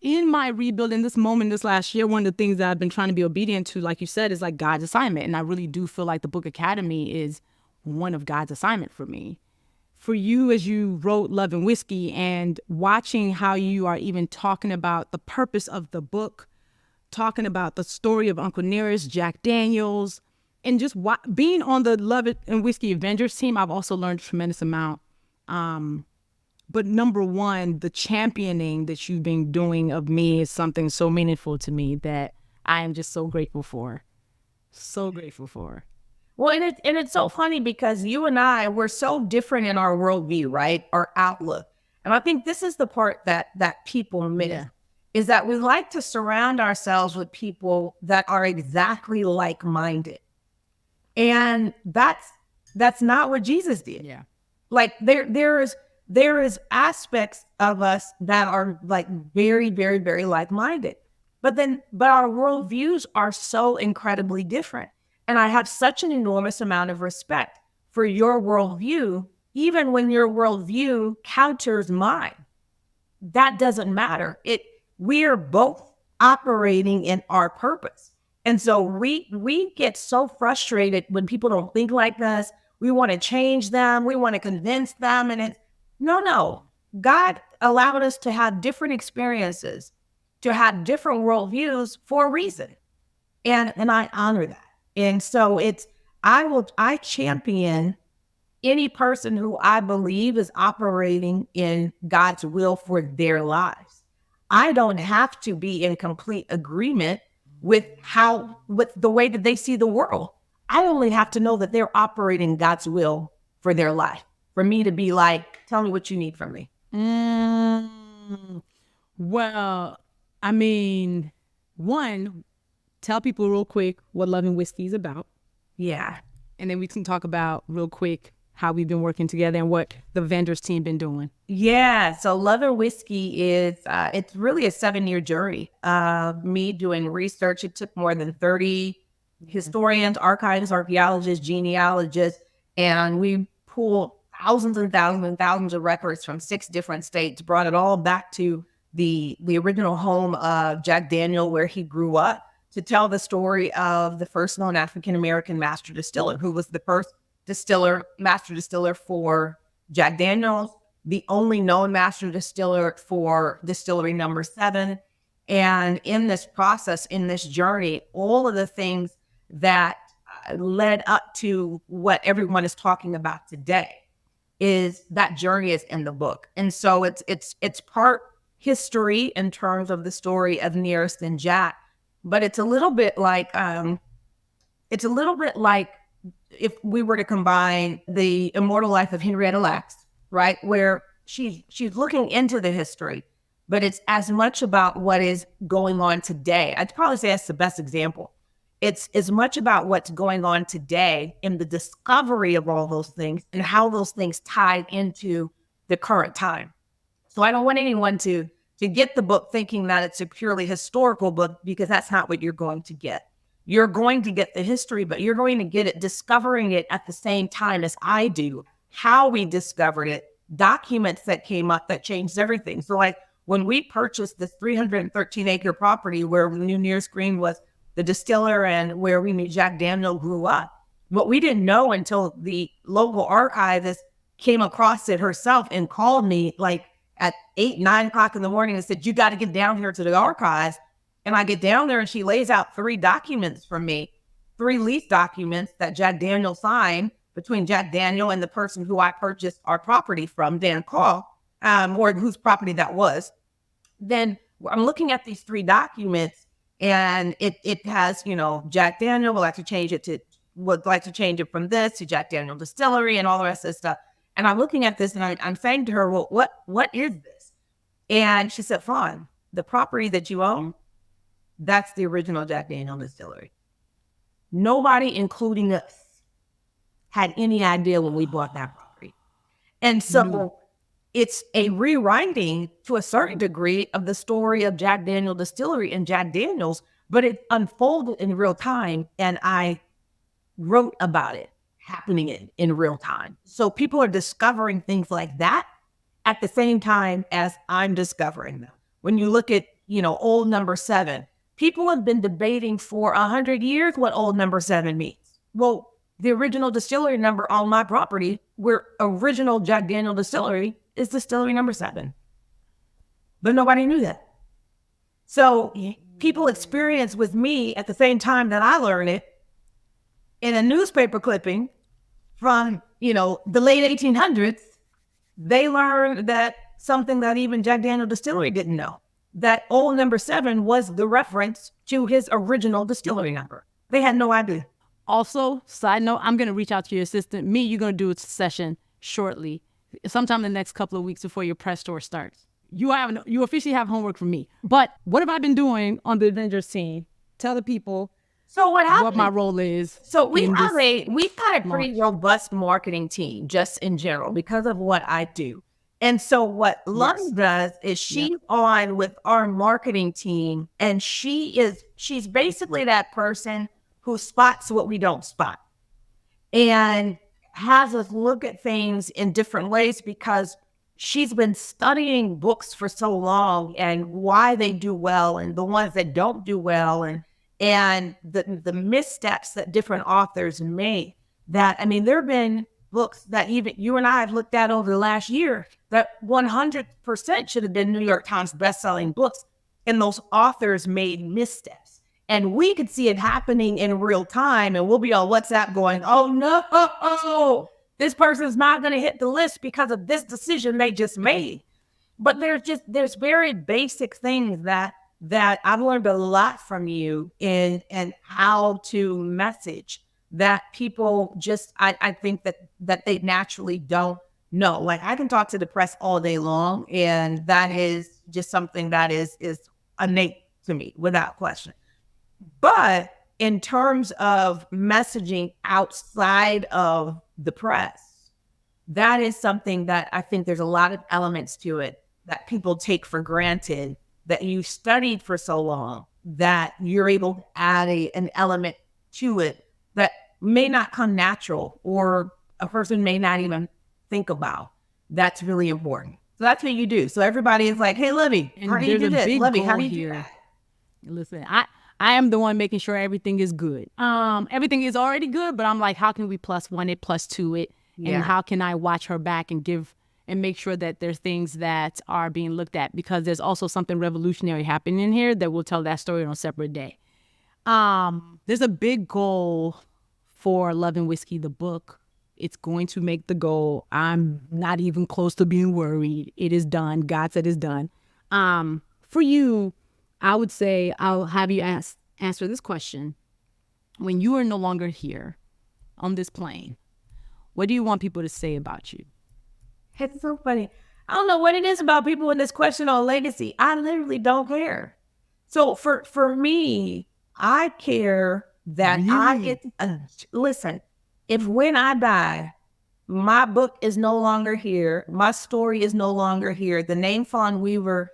A: in my rebuilding this moment this last year, one of the things that I've been trying to be obedient to, like you said, is like God's assignment. And I really do feel like the Book Academy is one of God's assignment for me. For you, as you wrote Love and Whiskey, and watching how you are even talking about the purpose of the book, talking about the story of Uncle Nearest, Jack Daniels, and just being on the Love and Whiskey Avengers team, I've also learned a tremendous amount. But number one, the championing that you've been doing of me is something so meaningful to me that I am just so grateful for. So grateful for.
B: Well, and it's so funny, because you and I, we're so different in our worldview, right? Our outlook. And I think this is the part that people miss, is that we like to surround ourselves with people that are exactly like-minded. And that's not what Jesus did.
A: Yeah.
B: Like there is aspects of us that are like very, very, very like-minded. But our worldviews are so incredibly different. And I have such an enormous amount of respect for your worldview, even when your worldview counters mine. That doesn't matter. We are both operating in our purpose. And so we get so frustrated when people don't think like us. We want to change them. We want to convince them. And it's, no. God allowed us to have different experiences, to have different worldviews for a reason. And I honor that. And so I champion any person who I believe is operating in God's will for their lives. I don't have to be in complete agreement with the way that they see the world. I only have to know that they're operating God's will for their life. For me to be like, tell me what you need from me.
A: Well, I mean, one, tell people real quick what Love and Whiskey is about.
B: Yeah.
A: And then we can talk about real quick how we've been working together and what the vendors team been doing.
B: Yeah. So Love and Whiskey is, it's really a 7-year journey of me doing research. It took more than 30 historians, archivists, archaeologists, genealogists, and we pulled thousands and thousands and thousands of records from 6 different states, brought it all back to the original home of Jack Daniel, where he grew up. to tell the story of the first known African-American master distiller, who was the first master distiller for Jack Daniels, the only known master distiller for distillery number 7. And in this process, in this journey, all of the things that led up to what everyone is talking about today, is that journey is in the book. And so it's part history in terms of the story of Nearest and Jack, but it's a little bit like if we were to combine the immortal life of Henrietta Lacks, right, where she's looking into the history, but it's as much about what is going on today. I'd probably say that's the best example. It's as much about what's going on today in the discovery of all those things and how those things tie into the current time. So I don't want anyone to get the book thinking that it's a purely historical book, because that's not what you're going to get. You're going to get the history, but you're going to get it discovering it at the same time as I do, how we discovered it, documents that came up that changed everything. So like when we purchased this 313-acre property where we knew Nearest Green was the distiller and where we knew Jack Daniel grew up, what we didn't know until the local archivist came across it herself and called me like at 8, 9 o'clock in the morning and said, you got to get down here to the archives. And I get down there and she lays out 3 documents for me, 3 lease documents that Jack Daniel signed between Jack Daniel and the person who I purchased our property from, Dan Call, or whose property that was. Then I'm looking at these 3 documents, and it has, Jack Daniel would like to change it from this to Jack Daniel Distillery and all the rest of this stuff. And I'm looking at this and I'm saying to her, well, what is this? And she said, Fawn, the property that you own, that's the original Jack Daniel Distillery. Nobody, including us, had any idea when we bought that property. And so it's a rewriting to a certain degree of the story of Jack Daniel Distillery and Jack Daniels, but it unfolded in real time, and I wrote about it happening in real time. So people are discovering things like that at the same time as I'm discovering them. When you look at, old number 7, people have been debating for 100 years what old number 7 means. Well, the original distillery number on my property, where original Jack Daniel Distillery, is distillery number 7. But nobody knew that. So people experience with me at the same time that I learn it in a newspaper clipping from, the late 1800s. They learned that something that even Jack Daniel Distillery didn't know, that old number 7 was the reference to his original distillery number. They had no idea.
A: Also, side note, I'm going to reach out to your assistant. You're going to do a session shortly, sometime in the next couple of weeks before your press tour starts. You officially have homework from me. But what have I been doing on the Avengers team? Tell the people what my role is.
B: So we've got a pretty robust marketing team just in general because of what I do. And so what Luvvie does is she's on with our marketing team, and she's basically that person who spots what we don't spot and has us look at things in different ways, because she's been studying books for so long and why they do well and the ones that don't do well and the missteps that different authors make. That, there have been books that even you and I have looked at over the last year that 100% should have been New York Times bestselling books, and those authors made missteps. And we could see it happening in real time, and we'll be on WhatsApp going, oh no, this person's not going to hit the list because of this decision they just made. But there's very basic things that I've learned a lot from you in how to message that people just, I think that they naturally don't know. Like, I can talk to the press all day long, and that is just something that is innate to me without question. But in terms of messaging outside of the press, that is something that I think there's a lot of elements to it that people take for granted, that you studied for so long, that you're able to add an element to it that may not come natural or a person may not even think about. That's really important. So that's what you do. So everybody is like, hey, Luvvie, how do you do this? Luvvie, how do you do that?
A: Listen, I am the one making sure everything is good. Everything is already good, but I'm like, how can we plus one it, plus two it?
B: Yeah.
A: And how can I watch her back and make sure that there's things that are being looked at? Because there's also something revolutionary happening in here that we'll tell that story on a separate day. There's a big goal for Love and Whiskey, the book. It's going to make the goal. I'm not even close to being worried. It is done. God said it's done. For you, I would say I'll have you answer this question. When you are no longer here on this plane, what do you want people to say about you?
B: It's so funny. I don't know what it is about people in this question on legacy. I literally don't care. So for me, I care that I get, listen, if when I die, my book is no longer here, my story is no longer here, the name Fawn Weaver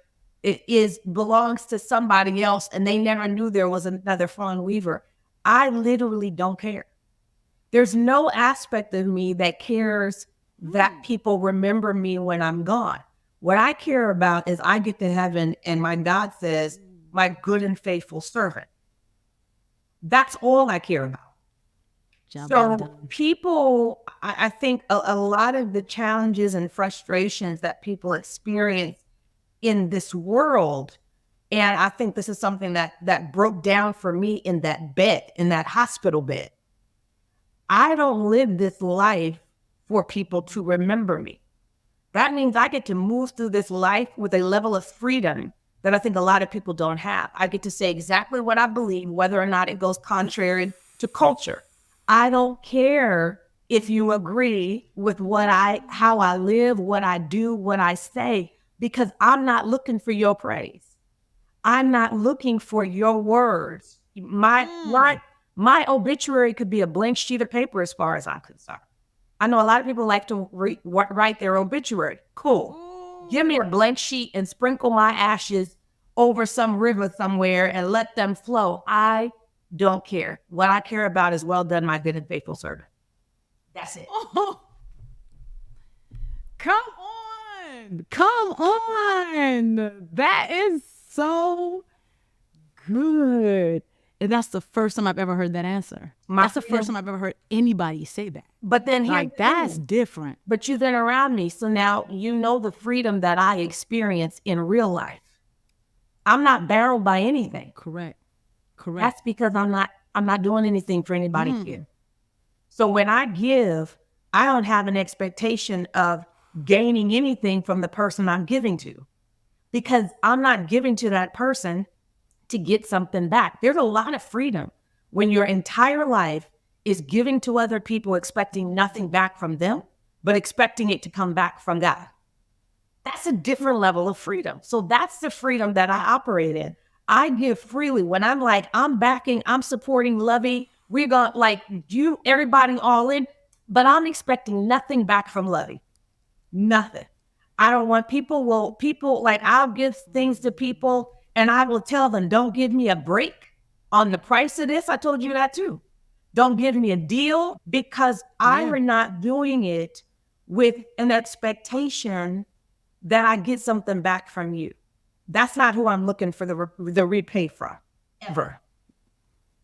B: belongs to somebody else and they never knew there was another Fawn Weaver, I literally don't care. There's no aspect of me that cares that people remember me when I'm gone. What I care about is I get to heaven and my God says, my good and faithful servant. That's all I care about. So people, I think a lot of the challenges and frustrations that people experience in this world, and I think this is something that broke down for me in that bed, in that hospital bed. I don't live this life for people to remember me. That means I get to move through this life with a level of freedom that I think a lot of people don't have. I get to say exactly what I believe, whether or not it goes contrary to culture. I don't care if you agree with how I live, what I do, what I say, because I'm not looking for your praise. I'm not looking for your words. My obituary could be a blank sheet of paper as far as I'm concerned. I know a lot of people like to write their obituary. Cool. Give me a blank sheet and sprinkle my ashes over some river somewhere and let them flow. I don't care. What I care about is well done, my good and faithful servant. That's it.
A: Oh, come on. Come on. That is so good. And that's the first time I've ever heard that answer. That's the first time I've ever heard anybody say that.
B: But then
A: that's different.
B: But you've been around me, so now you know the freedom that I experience in real life. I'm not barreled by anything.
A: Correct.
B: That's because I'm not doing anything for anybody here. So when I give, I don't have an expectation of gaining anything from the person I'm giving to, because I'm not giving to that person to get something back. There's a lot of freedom when your entire life is giving to other people, expecting nothing back from them, but expecting it to come back from God. That's a different level of freedom. So that's the freedom that I operate in. I give freely when I'm like, I'm supporting Luvvie. We're going everybody all in, but I'm expecting nothing back from Luvvie. Nothing. I don't want people I'll give things to people and I will tell them, don't give me a break on the price of this. I told you that too. Don't give me a deal, because I'm not doing it with an expectation that I get something back from you. That's not who I'm looking for the repay from, ever.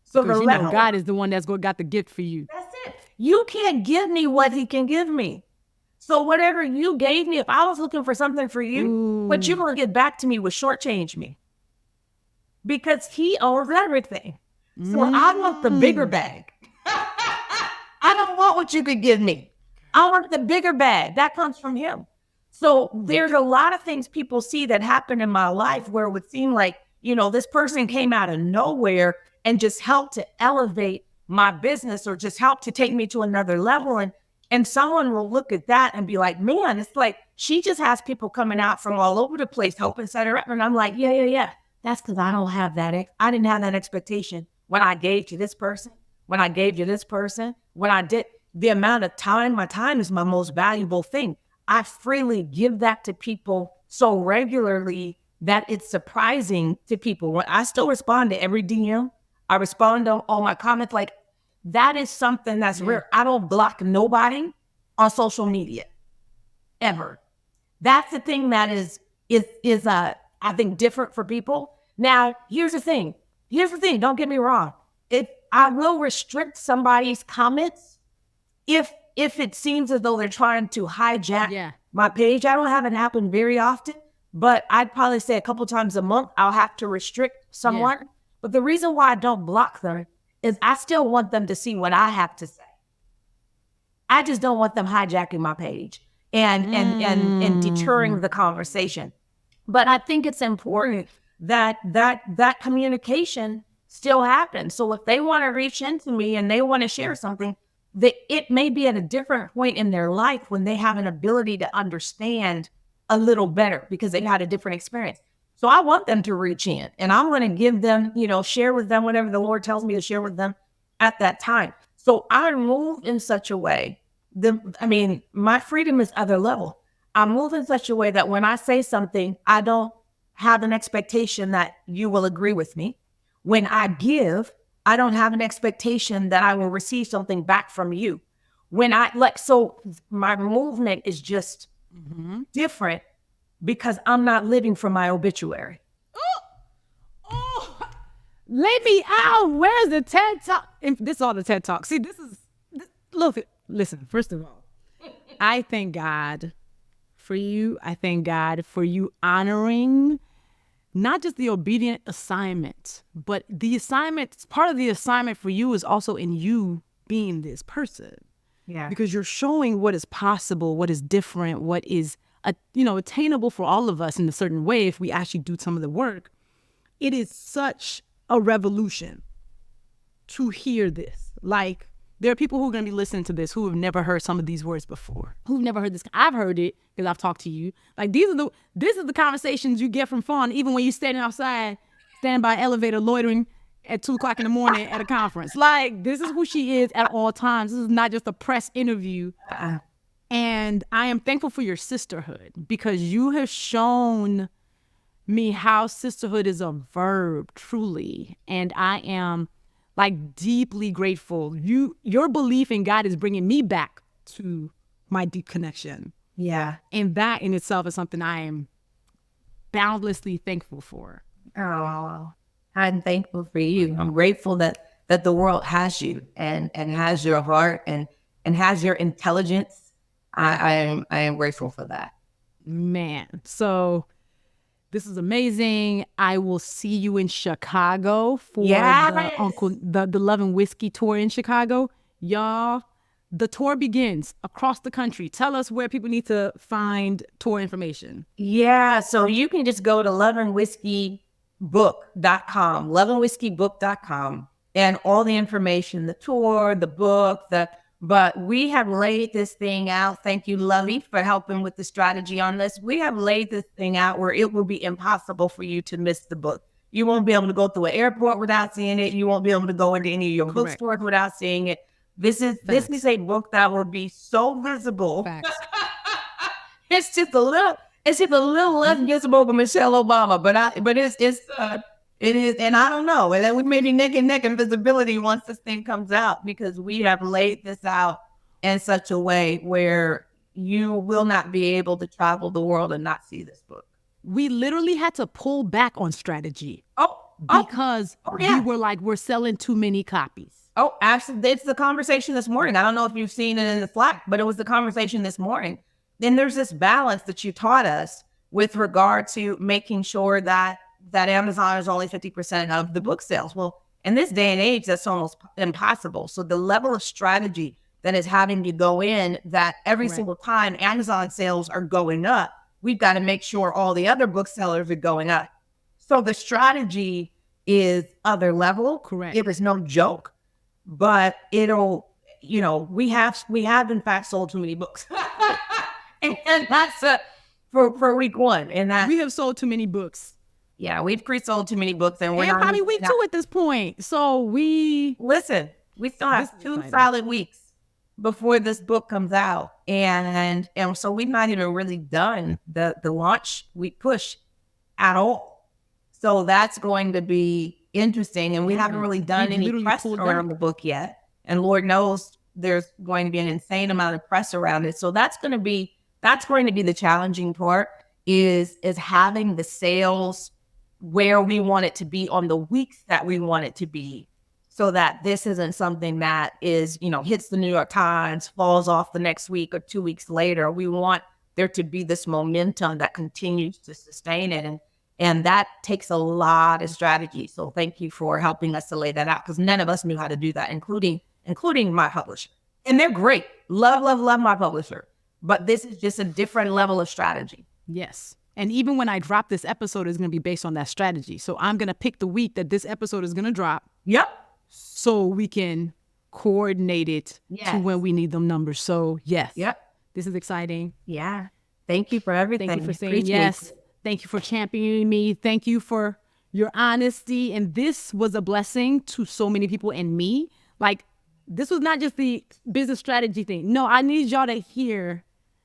B: So
A: God is the one that's got the gift for you.
B: That's it. You can't give me what he can give me. So whatever you gave me, if I was looking for something for you, what you're going to get back to me would shortchange me, because he owns everything. So I want the bigger bag. I don't want what you could give me. I want the bigger bag. That comes from him. So there's a lot of things people see that happen in my life where it would seem like, this person came out of nowhere and just helped to elevate my business or just helped to take me to another level. And someone will look at that and be like, man, it's like she just has people coming out from all over the place helping set her up. And I'm like, yeah. That's because I don't have that. I didn't have that expectation when I gave to this person, when I gave to this person, when I did the amount of time. My time is my most valuable thing. I freely give that to people so regularly that it's surprising to people. When I still respond to every DM, I respond to all my comments. Like, that is something that's rare. I don't block nobody on social media, ever. That's the thing that is I think different for people. Now, here's the thing. here's the thing, don't get me wrong. If I will restrict somebody's comments if it seems as though they're trying to hijack my page. I don't have it happen very often, but I'd probably say a couple times a month I'll have to restrict someone. Yeah. But the reason why I don't block them is I still want them to see what I have to say. I just don't want them hijacking my page and deterring the conversation. But I think it's important that communication still happens. So if they want to reach into me and they want to share something, it may be at a different point in their life when they have an ability to understand a little better because they've had a different experience. So I want them to reach in, and I'm going to give them, share with them whatever the Lord tells me to share with them at that time. So I move in such a way my freedom is other level. I move in such a way that when I say something, I don't have an expectation that you will agree with me. When I give, I don't have an expectation that I will receive something back from you. So my movement is just different because I'm not living for my obituary.
A: Let me out. Where's the TED Talk? This is all the TED Talk. See, listen, first of all, I thank God for you. I thank God for you honoring not just the obedient assignment, but the assignment, part of the assignment for you is also in you being this person. Yeah. Because you're showing what is possible, what is different, what is, attainable for all of us in a certain way if we actually do some of the work. It is such a revolution to hear this. Like, there are people who are going to be listening to this who have never heard some of these words before, who've never heard this. I've heard it because I've talked to you. Like, this is the conversations you get from Fawn, even when you're standing outside, standing by an elevator, loitering at 2:00 in the morning at a conference. Like, this is who she is at all times. This is not just a press interview. And I am thankful for your sisterhood because you have shown me how sisterhood is a verb, truly. And I am deeply grateful. Your belief in God is bringing me back to my deep connection. Yeah. And that in itself is something I am boundlessly thankful for.
B: Oh, I'm thankful for you. I'm grateful that the world has you and has your heart and has your intelligence. I am grateful for that.
A: Man. So this is amazing. I will see you in Chicago for the Love and Whiskey tour in Chicago. Y'all, the tour begins across the country. Tell us where people need to find tour information.
B: Yeah, so you can just go to loveandwhiskeybook.com, loveandwhiskeybook.com, and all the information, the tour, the book, but we have laid this thing out. Thank you, Luvvie, for helping with the strategy on this. We have laid this thing out where it will be impossible for you to miss the book. You won't be able to go through an airport without seeing it. You won't be able to go into any of your bookstores without seeing it. This is a book that will be so visible. It's just a little less visible than Michelle Obama, but it is, and I don't know. And then we may be neck and neck in visibility once this thing comes out because we have laid this out in such a way where you will not be able to travel the world and not see this book.
A: We literally had to pull back on strategy because we were like, we're selling too many copies.
B: Oh, absolutely. It's the conversation this morning. I don't know if you've seen it in the Slack, but it was the conversation this morning. Then there's this balance that you taught us with regard to making sure that Amazon is only 50% of the book sales. Well, in this day and age, that's almost impossible. So the level of strategy that is having to go in that every single time Amazon sales are going up, we've got to make sure all the other booksellers are going up. So the strategy is other level. Correct. It was no joke, but it'll, we have in fact sold too many books. and that's for week one. And that
A: we have sold too many books.
B: Yeah, we've pre-sold too many books, and we're
A: not probably week 2 at this point. So we
B: still have 2 solid weeks before this book comes out, and so we've not even really done the launch week push at all. So that's going to be interesting, and we haven't really done any press around the book yet. And Lord knows there's going to be an insane amount of press around it. So that's going to be the challenging part is having the sales where we want it to be on the weeks that we want it to be, so that this isn't something that is, hits the New York Times, falls off the next week or 2 weeks later. We want there to be this momentum that continues to sustain it. And that takes a lot of strategy. So thank you for helping us to lay that out, because none of us knew how to do that, including my publisher. And they're great. Love my publisher. But this is just a different level of strategy.
A: Yes. And even when I drop this episode, it's going to be based on that strategy. So I'm going to pick the week that this episode is going to drop.
B: Yep.
A: So we can coordinate it to when we need them numbers. So yes.
B: Yep.
A: This is exciting.
B: Yeah. Thank you for everything.
A: Thank you for saying yes. Thank you for championing me. Thank you for your honesty. And this was a blessing to so many people and me. Like, this was not just the business strategy thing. No, I need y'all to hear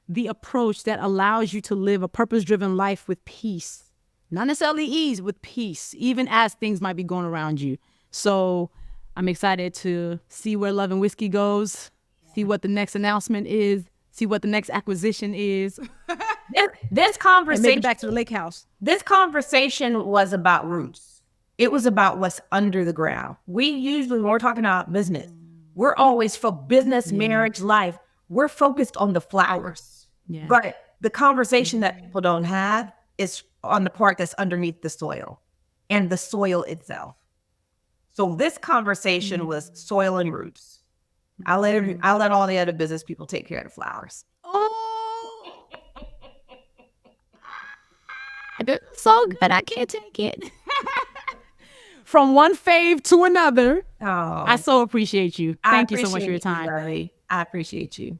A: the approach that allows you to live a purpose-driven life with peace. Not necessarily ease, with peace, even as things might be going around you. So I'm excited to see where Love and Whiskey goes, see what the next announcement is, see what the next acquisition is.
B: This conversation,
A: and make it back to the lake house.
B: This conversation was about roots. It was about what's under the ground. We usually, when we're talking about business, we're always for business, marriage, life. We're focused on the flowers. Yeah. But the conversation that people don't have is on the part that's underneath the soil and the soil itself. So this conversation was soil and roots. I'll let all the other business people take care of the flowers.
A: Oh, so good. I can't take it. From one fave to another.
B: Oh,
A: I so appreciate you. Thank you so much for your time.
B: I appreciate you.